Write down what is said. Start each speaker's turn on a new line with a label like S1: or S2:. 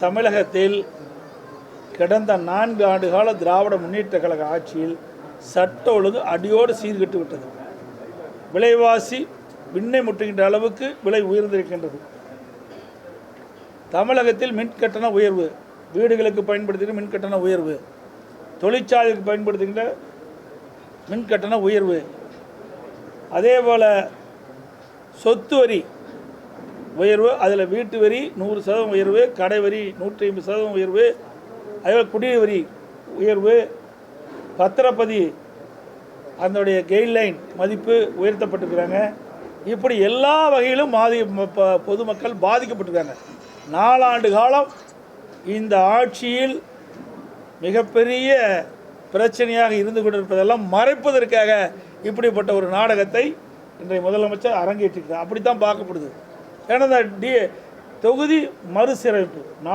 S1: தமிழகத்தில் கடந்த 4 ஆண்டுகால திராவிட முன்னேற்ற கழக ஆட்சியில் சட்ட ஒழுங்கு அடியோடு சீர்கெட்டு விட்டது. விலைவாசி விண்ணை முட்டுகின்ற அளவுக்கு விலை உயர்ந்திருக்கின்றது. தமிழகத்தில் மின்கட்டண உயர்வு, வீடுகளுக்கு பயன்படுத்துகிற மின்கட்டண உயர்வு, தொழிற்சாலைக்கு பயன்படுத்துகின்ற மின்கட்டண உயர்வு, அதேபோல் சொத்து வரி உயர்வு, அதில் வீட்டு வரி 100% உயர்வு, கடை வரி 150% உயர்வு, அதேபோல் குடிநீர் வரி உயர்வு, பத்திரப்பதி அதனுடைய கைட்லைன் மதிப்பு உயர்த்தப்பட்டிருக்கிறாங்க. இப்படி எல்லா வகையிலும் பொதுமக்கள் பாதிக்கப்பட்டிருக்காங்க. 4 ஆண்டு காலம் இந்த ஆட்சியில் மிகப்பெரிய பிரச்சனையாக இருந்து கொண்டிருப்பதெல்லாம் மறைப்பதற்காக இப்படிப்பட்ட ஒரு நாடகத்தை இன்றைய முதலமைச்சர் அரங்கேற்றிருக்கிறார். அப்படித்தான் பார்க்கப்படுது. ஏன்னா தொகுதி மறுசீரமைப்பு